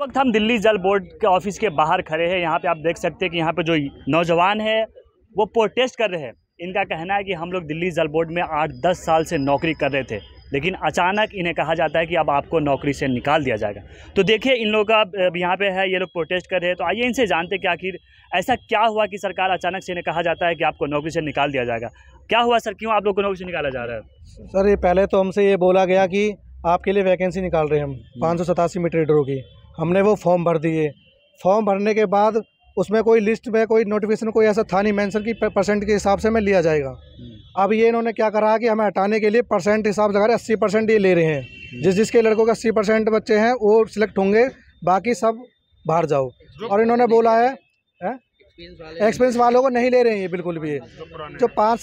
वक्त हम दिल्ली जल बोर्ड के ऑफिस के बाहर खड़े हैं। यहाँ पे आप देख सकते हैं कि यहाँ पे जो नौजवान है वो प्रोटेस्ट कर रहे हैं। इनका कहना है कि हम लोग दिल्ली जल बोर्ड में 8-10 साल से नौकरी कर रहे थे, लेकिन अचानक इन्हें कहा जाता है कि अब आपको नौकरी से निकाल दिया जाएगा। तो देखिए इन लोगों का यहाँ पे है, ये लोग प्रोटेस्ट कर रहे हैं। तो आइए इनसे जानते कि आखिर ऐसा क्या हुआ कि सरकार अचानक से इन्हें कहा जाता है कि आपको नौकरी से निकाल दिया जाएगा। क्या हुआ सर, क्यों आप लोग को नौकरी से निकाला जा रहा है? सर ये पहले तो हमसे ये बोला गया कि आपके लिए वैकेंसी निकाल रहे हैं हम 587 मीटर रीडरों की। हमने वो फॉर्म भर दिए। फॉर्म भरने के बाद उसमें कोई लिस्ट में कोई नोटिफिकेशन कोई ऐसा था नहीं मेंशन कि परसेंट के हिसाब से हमें लिया जाएगा। अब ये इन्होंने क्या करा कि हमें हटाने के लिए परसेंट हिसाब लगा रहे, 80% ये ले रहे हैं। जिसके लड़कों के 80% बच्चे हैं वो सिलेक्ट होंगे, बाकी सब बाहर जाओ। और इन्होंने बोला है एक्सपीरियंस वालों को नहीं ले रहे हैं ये बिल्कुल भी। जो 5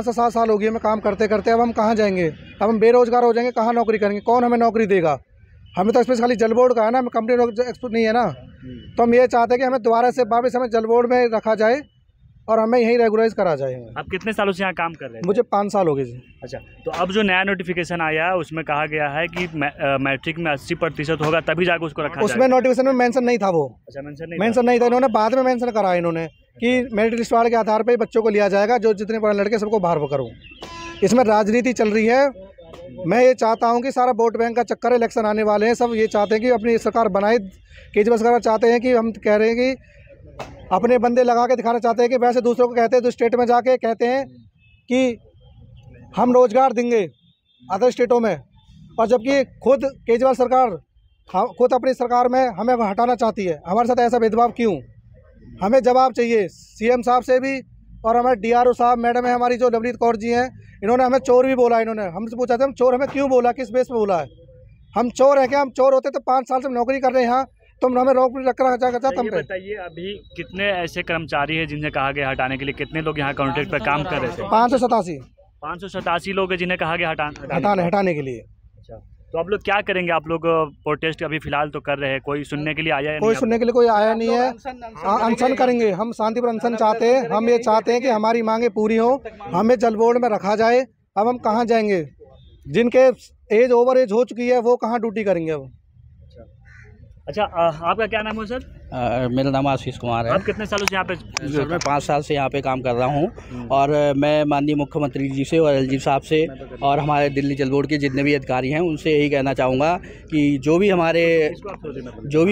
से 7 साल हो गए हमें काम करते करते, अब हम कहाँ जाएंगे? अब हम बेरोजगार हो जाएंगे, कहाँ नौकरी करेंगे? कौन हमें नौकरी देगा? हमें तो एक्सपीरियंस खाली जल बोर्ड का है ना, हमें कंपनी एक्सपीरियंस नहीं है ना। तो हम ये चाहते हैं कि हमें दोबारा से वापस हमें जल बोर्ड में रखा जाए और हमें यहीं रेगुलराइज करा जाए। आप कितने सालों से यहाँ काम कर रहे हैं? मुझे 5 साल हो गए जी। अच्छा, तो अब जो नया नोटिफिकेशन आया है उसमें कहा गया है कि मैट्रिक में 80% होगा तभी जाकर उसको रखा उसमें नोटिफिकेशन में मेंशन नहीं था वो। अच्छा, मेंशन नहीं था। इन्होंने बाद में मेंशन करा इन्होंने कि मेरिट लिस्ट वाले के आधार पर बच्चों को लिया जाएगा, जो जितने बड़े लड़के सबको बाहर करूँ। इसमें राजनीति चल रही है। मैं ये चाहता हूँ कि सारा वोट बैंक का चक्कर, इलेक्शन आने वाले हैं, सब ये चाहते हैं कि अपनी सरकार बनाए। केजरीवाल सरकार चाहते हैं कि हम कह रहे हैं कि अपने बंदे लगा के दिखाना चाहते हैं कि वैसे दूसरों को कहते हैं, तो स्टेट में जाके कहते हैं कि हम रोजगार देंगे अदर स्टेटों में, और जबकि खुद केजरीवाल सरकार खुद अपनी सरकार में हमें हटाना चाहती है। हमारे साथ ऐसा भेदभाव क्यों? हमें जवाब चाहिए सीएम साहब से भी, और हमारे DRO साहब मैडम है हमारी जो लवनीत कौर जी हैं, इन्होंने हमें चोर भी बोला। इन्होंने हमसे पूछा था हम चोर, हमें क्यों बोला, किस बेस पे बोला है? हम चोर हैं क्या? हम चोर होते तो 5 साल से नौकरी कर रहे हैं यहाँ, तुम हमें नौकरी रखना चाहता। बताइए अभी कितने ऐसे कर्मचारी हैं जिन्हें कहा गया हटाने के लिए? कितने लोग यहाँ कॉन्ट्रैक्ट पर काम कर रहे थे? 587 लोग हैं जिन्हें कहा गया हटाने के लिए। अच्छा, तो आप लोग क्या करेंगे? आप लोग प्रोटेस्ट अभी फिलहाल तो कर रहे हैं, कोई सुनने के लिए आया है? कोई सुनने के लिए कोई आया नहीं है। अनशन करेंगे हम, शांतिपूर्ण अनशन चाहते हैं। हम ये चाहते हैं कि हमारी मांगे पूरी हो, हमें जल बोर्ड में रखा जाए। अब हम कहाँ जाएंगे? जिनके ओवर एज हो चुकी है वो कहाँ ड्यूटी करेंगे अब? अच्छा, आपका क्या नाम है सर? मेरा नाम आशीष कुमार है। आप कितने सालों से यहाँ पे? सर मैं 5 साल से यहाँ पे काम कर रहा हूँ, और मैं माननीय मुख्यमंत्री जी से और LG साहब से और हमारे दिल्ली जल बोर्ड के जितने भी अधिकारी हैं उनसे यही कहना चाहूँगा कि जो भी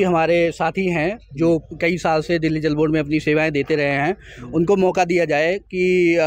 हमारे साथी हैं जो कई साल से दिल्ली जल बोर्ड में अपनी सेवाएँ देते रहे हैं, उनको मौका दिया जाए कि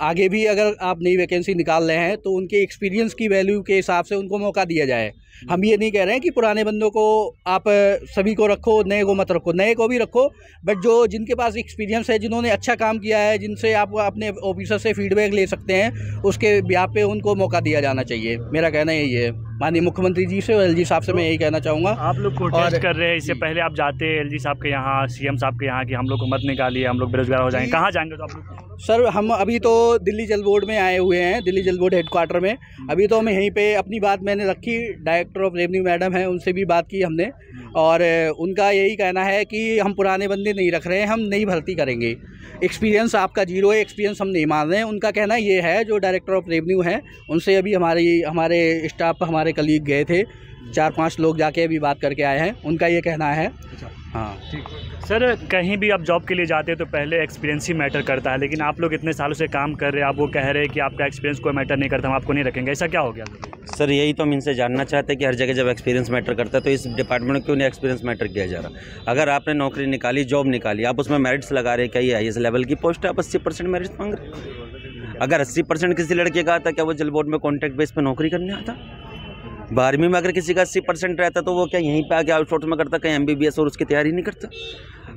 आगे भी अगर आप नई वैकेंसी निकाल रहे हैं तो उनके एक्सपीरियंस की वैल्यू के हिसाब से उनको मौका दिया जाए। हम ये नहीं कह रहे हैं कि पुराने बंदों को आप सभी को रखो, नए को मत रखो। नए को भी रखो, बट जो जिनके पास एक्सपीरियंस है, जिन्होंने अच्छा काम किया है, जिनसे आप अपने ऑफिसर से फीडबैक ले सकते हैं, उसके ब्याह पे उनको मौका दिया जाना चाहिए। मेरा कहना यही है। माननीय मुख्यमंत्री जी से और LG साहब से मैं यही कहना चाहूँगा। आप लोग प्रोटेस्ट कर रहे हैं, इससे पहले आप जाते LG साहब के यहाँ, CM साहब के यहाँ कि हम लोग को मत निकालिए, हम लोग बेरोजगार हो जाएंगे, कहाँ जाएंगे? तो आप लोग? सर हम अभी तो दिल्ली जल बोर्ड में आए हुए हैं, दिल्ली जल बोर्ड हेडक्वार्टर में। अभी तो हम यहीं पे अपनी बात मैंने रखी, डायरेक्टर ऑफ रेवेन्यू मैडम है, उनसे भी बात की हमने, और उनका यही कहना है कि हम पुराने बंदे नहीं रख रहे हैं, हम नई भर्ती करेंगे। एक्सपीरियंस आपका 0 है, एक्सपीरियंस हम नहीं मान रहे हैं। उनका कहना ये है, जो डायरेक्टर ऑफ रेवेन्यू हैं उनसे अभी हमारे स्टाफ, हमारे कलीग गए थे, 4-5 लोग जाके अभी बात करके आए हैं। उनका ये कहना है। हाँ ठीक सर, कहीं भी आप जॉब के लिए जाते हैं तो पहले एक्सपीरियंस ही मैटर करता है, लेकिन आप लोग इतने सालों से काम कर रहे हैं, आप वो कह रहे हैं कि आपका एक्सपीरियंस कोई मैटर नहीं करता, हम आपको नहीं रखेंगे, ऐसा क्या हो गया? सर यही तो हम इनसे जानना चाहते हैं कि हर जगह जब एक्सपीरियंस मैटर करता है तो इस डिपार्टमेंट में क्यों नहीं एक्सपीरियंस मैटर किया जा रहा? अगर आपने नौकरी निकाली, जॉब निकाली, आप उसमें मेरिट्स लगा रहे हैं, क्या ये IAS लेवल की पोस्ट है, आप 80% मेरिट्स मांग रहे? अगर 80% किसी लड़के का आता, क्या वो जल बोर्ड में कॉन्ट्रैक्ट बेस पर नौकरी करने आता? 12वीं में अगर किसी का 80% रहता तो वो क्या यहीं पे आके आउटसोर्स में करता, कहीं MBBS और उसकी तैयारी नहीं करता?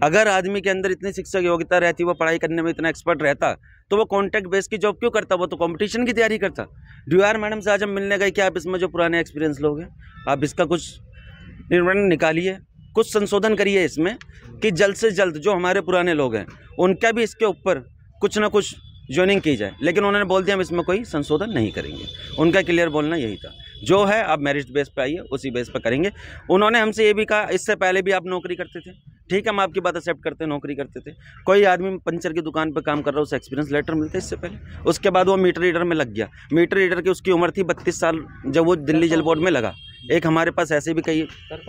अगर आदमी के अंदर इतनी शिक्षा योग्यता रहती, वो पढ़ाई करने में इतना एक्सपर्ट रहता, तो वो कॉन्ट्रैक्ट बेस की जॉब क्यों करता? वो तो कंपटीशन की तैयारी करता। DOR मैडम से आज हम मिलने गए कि आप इसमें जो पुराने एक्सपीरियंस लोग हैं, आप इसका कुछ निर्णय निकालिए, कुछ संशोधन करिए इसमें, कि जल्द से जल्द जो हमारे पुराने लोग हैं उनका भी इसके ऊपर कुछ ना कुछ ज्वाइनिंग की जाए। लेकिन उन्होंने बोल दिया हम इसमें कोई संशोधन नहीं करेंगे। उनका क्लियर बोलना यही था। जो है आप मेरिट बेस पे आइए, उसी बेस पे करेंगे। उन्होंने हमसे ये भी कहा इससे पहले भी आप नौकरी करते थे, ठीक है हम आपकी बात एक्सेप्ट करते हैं, नौकरी करते थे। कोई आदमी पंचर की दुकान पर काम कर रहा है, उसे एक्सपीरियंस लेटर मिलता है इससे पहले। उसके बाद वो मीटर रीडर में लग गया। मीटर रीडर की उसकी उम्र थी 32 साल जब वो दिल्ली जल बोर्ड में लगा। एक हमारे पास ऐसे भी कई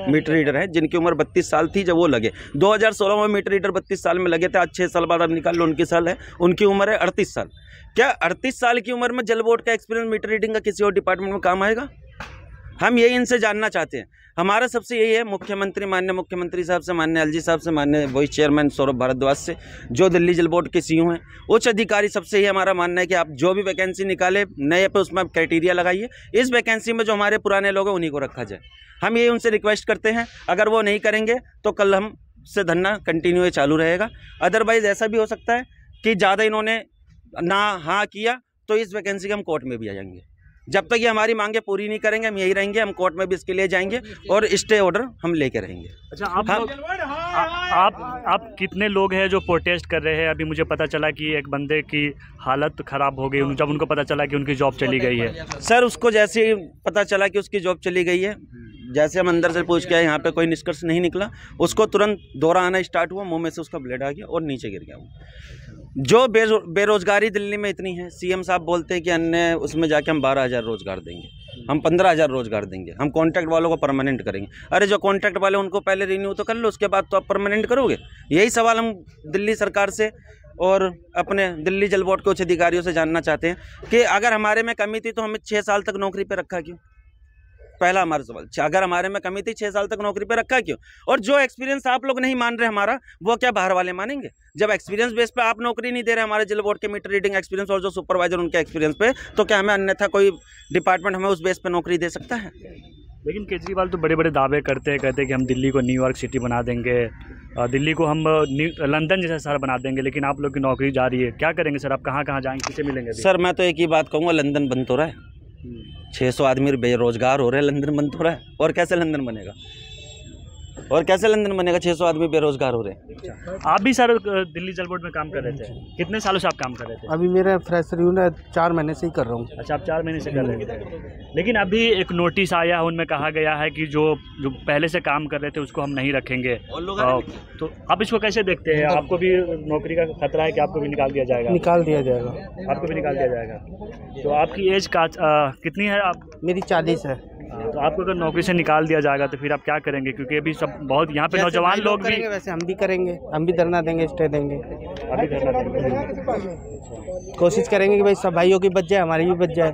मीटर रीडर हैं जिनकी उम्र 32 साल थी जब वो लगे। 2016 में मीटर रीडर 32 साल में लगे थे। आज 6 साल बाद आप निकाल लो उनकी साल है, उनकी उम्र है 38 साल। क्या 38 साल की उम्र में जल बोर्ड का एक्सपीरियंस मीटर रीडिंग का किसी और डिपार्टमेंट में काम आएगा? हम यही इनसे जानना चाहते हैं। हमारा सबसे यही है मुख्यमंत्री, माननीय मुख्यमंत्री साहब से, माननीय एलजी साहब से, माननीय वाइस चेयरमैन सौरभ भारद्वाज से, जो दिल्ली जल बोर्ड के सीईओ हैं, उच्च अधिकारी, सबसे ही हमारा मानना है कि आप जो भी वैकेंसी निकाले नए पे उसमें क्राइटेरिया लगाइए। इस वैकेंसी में जो हमारे पुराने लोग हैं उन्हीं को रखा जाए। हम ये उनसे रिक्वेस्ट करते हैं। अगर वो नहीं करेंगे तो कल हम से धरना कंटिन्यू चालू रहेगा। अदरवाइज़ ऐसा भी हो सकता है कि ज़्यादा इन्होंने ना हाँ किया तो इस वैकेंसी के हम कोर्ट में भी आ जाएंगे। जब तक ये हमारी मांगे पूरी नहीं करेंगे हम यही रहेंगे। हम कोर्ट में भी इसके लिए जाएंगे और स्टे ऑर्डर हम लेके रहेंगे। अच्छा, आप कितने लोग हैं जो प्रोटेस्ट कर रहे हैं? अभी मुझे पता चला कि एक बंदे की हालत ख़राब हो गई जब उनको पता चला कि उनकी जॉब चली गई है। सर उसको जैसे ही पता चला कि उसकी जॉब चली गई है, जैसे हम अंदर से पूछ के आए, यहाँ पे कोई निष्कर्ष नहीं निकला, उसको तुरंत दौरा आना स्टार्ट हुआ, मुंह में से उसका ब्लड आ गया और नीचे गिर गया वो। जो बेरोजगारी दिल्ली में इतनी है, सीएम साहब बोलते हैं कि अन्य उसमें जाके हम 12,000 रोजगार देंगे, हम 15,000 रोजगार देंगे, हम कॉन्ट्रैक्ट वालों को परमानेंट करेंगे। अरे जो कॉन्ट्रैक्ट वाले उनको पहले रिन्यू तो कर लो, उसके बाद तो आप परमानेंट करोगे। यही सवाल हम दिल्ली सरकार से और अपने दिल्ली जल बोर्ड के उच्च अधिकारियों से जानना चाहते हैं कि अगर हमारे में कमी थी तो हमें 6 साल तक नौकरी पे रखा क्यों? पहला हमारा सवाल, अगर हमारे में कमी थी 6 साल तक नौकरी पे रखा क्यों? और जो एक्सपीरियंस आप लोग नहीं मान रहे हमारा, वो क्या बाहर वाले मानेंगे? जब एक्सपीरियंस बेस पे आप नौकरी नहीं दे रहे हमारे जल बोर्ड के मीटर रीडिंग एक्सपीरियंस और जो सुपरवाइजर उनके एक्सपीरियंस पे, तो क्या हमें अन्यथा कोई डिपार्टमेंट हमें उस बेस पे नौकरी दे सकता है? लेकिन केजरीवाल तो बड़े बड़े दावे कहते हैं कि हम दिल्ली को न्यूयॉर्क सिटी बना देंगे, दिल्ली को हम लंदन जैसा शहर बना देंगे, लेकिन आप लोग की नौकरी जा रही है। क्या करेंगे सर? आप कहाँ कहाँ जाएंगे, किसे मिलेंगे? सर मैं तो एक ही बात कहूँगा, लंदन बंद तो रहा है, 600 आदमी बेरोजगार हो रहे हैं, लंदन बंद हो रहा है। और कैसे लंदन बनेगा? और कैसे लंदन बनेगा? 600 आदमी बेरोजगार हो रहे हैं। आप भी सर दिल्ली जल बोर्ड में काम कर रहे थे, कितने सालों से आप काम कर रहे थे? अभी मेरा फ्रेशर यूँ 4 महीने से ही कर रहा हूँ। अच्छा, आप 4 महीने से कर रहे थे। लेकिन अभी एक नोटिस आया है, उनमें कहा गया है कि जो पहले से काम कर रहे थे उसको हम नहीं रखेंगे। तो आप इसको कैसे देखते हैं? आपको भी नौकरी का खतरा है कि आपको भी निकाल दिया जाएगा? निकाल दिया जाएगा। आपको भी निकाल दिया जाएगा। तो आपकी एज कितनी है? आप? मेरी 40 है। तो आपको अगर नौकरी से निकाल दिया जाएगा तो फिर आप क्या करेंगे? क्योंकि अभी सब बहुत यहाँ पे नौजवान लोग भी, वैसे हम भी करेंगे, हम भी धरना देंगे, स्टे देंगे, अभी धरना देंगे। कोशिश करेंगे कि भाई सब भाइयों की बच जाए, हमारी भी बच जाए।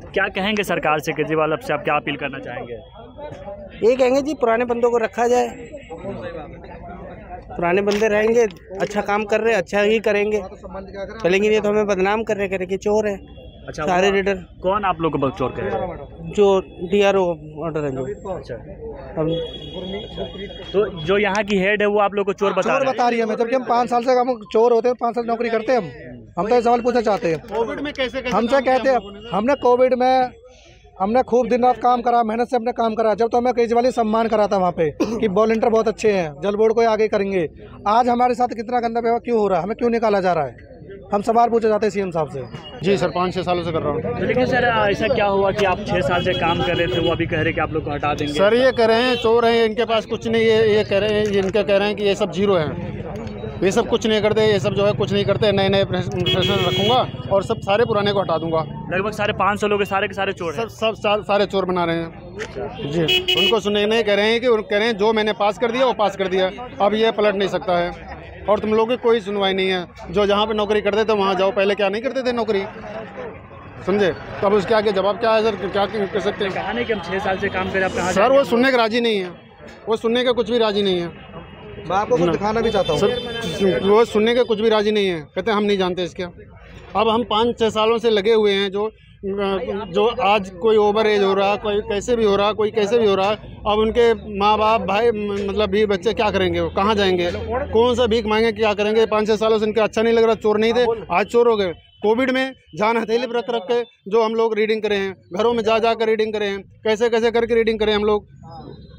क्या कहेंगे सरकार से? केजरीवाल अब से आप क्या अपील करना चाहेंगे? ये कहेंगे जी पुराने बंदों को रखा जाए, पुराने बंदे रहेंगे, अच्छा काम कर रहे, अच्छा ही करेंगे, चलेंगे नहीं तो हमें बदनाम कर रहे कि चोर है। अच्छा, सारे रीडर कौन आप लोग को चोर कह रहे हैं? जो DRO ऑर्डर है जो। अच्छा, हम तो जो यहाँ की हेड है वो आप लोग को चोर बता रही है। मैं जबकि हम 5 साल से हम चोर होते हैं, 5 साल नौकरी करते हैं। हम तो ये सवाल पूछना चाहते हैं, कोविड में कैसे हमसे कहते हैं। हमने कोविड में हमने खूब दिन रात काम करा, मेहनत से हमने काम करा। जब तो हमें केजरीवाल ने सम्मान करा था वहाँ पे कि वॉलंटियर बहुत अच्छे हैं, जल बोर्ड को आगे करेंगे। आज हमारे साथ कितना गंदा व्यवहार क्यों हो रहा है? हमें क्यों निकाला जा रहा है? हम सवाल पूछे जाते हैं सीएम साहब से। जी सर, 5-6 सालों से कर रहा हूँ। लेकिन सर ऐसा क्या हुआ कि आप 6 साल से काम कर रहे थे, वो अभी कह रहे कि आप लोग को हटा देंगे? सर ये कह रहे हैं चोर हैं, इनके पास कुछ नहीं है, ये कह रहे हैं, इनका कह रहे हैं कि ये सब जीरो हैं, ये सब कुछ नहीं करते, ये सब जो है कुछ नहीं करते, नए प्रोफेशनल रखूँगा और सब सारे पुराने को हटा दूंगा। लगभग 550 लोग सारे के सारे चोर हैं। सब सारे चोर बना रहे हैं जी। उनको सुनने नहीं कह रहे हैं कि कह रहे हैं जो मैंने पास कर दिया वो पास कर दिया, अब ये पलट नहीं सकता है। और तुम लोगों की कोई सुनवाई नहीं है। जो जहाँ पे नौकरी करते थे वहाँ जाओ, पहले क्या नहीं करते थे नौकरी, समझे? तो अब उसके आगे जवाब क्या है सर? क्या कर सकते हैं? कहा नहीं कि हम 6 साल से काम करें, आप कहाँ? सर वो सुनने के राजी नहीं है, वो सुनने का कुछ भी राजी नहीं है। मैं आपको कुछ दिखाना भी चाहता हूँ सर, वो सुनने का कुछ भी राजी नहीं है, कहते हैं हम नहीं जानते इसके। अब हम 5-6 सालों से लगे हुए हैं, जो आज कोई ओवर एज हो रहा, कोई कैसे भी हो रहा, कोई कैसे भी हो रहा। अब उनके माँ बाप भाई मतलब भी बच्चे क्या करेंगे? वो कहाँ जाएंगे? कौन सा भीख मांगे? क्या करेंगे? 5-6 सालों से इनका अच्छा नहीं लग रहा। चोर नहीं थे, आज चोर हो गए। कोविड में जान हथेली पर रख के जो हम लोग रीडिंग करे हैं, घरों में जा कर रीडिंग करे हैं, कैसे कैसे करके रीडिंग करें हम लोग।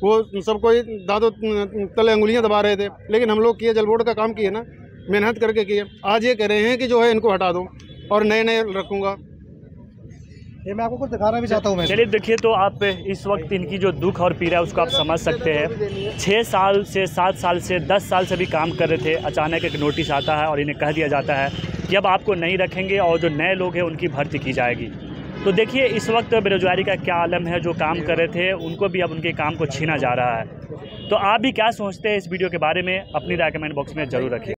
वो सब कोई दादों तले अंगुलियाँ दबा रहे थे, लेकिन हम लोग किए, जल बोर्ड का काम किए ना, मेहनत करके किए। आज ये कह रहे हैं कि जो है इनको हटा दो और नए रखूँगा। ये मैं आपको कुछ दिखाना भी चाहता हूँ। मैं चलिए देखिए, तो आप इस वक्त इनकी जो दुख और पीड़ा है उसको आप समझ सकते हैं। 6 साल से 7 साल से 10 साल से भी काम कर रहे थे, अचानक एक नोटिस आता है और इन्हें कह दिया जाता है कि अब आपको नहीं रखेंगे और जो नए लोग हैं उनकी भर्ती की जाएगी। तो देखिए इस वक्त बेरोजगारी का क्या आलम है। जो काम कर रहे थे उनको भी अब उनके काम को छीना जा रहा है। तो आप भी क्या सोचते हैं इस वीडियो के बारे में, अपनी राय कमेंट बॉक्स में ज़रूर रखिए।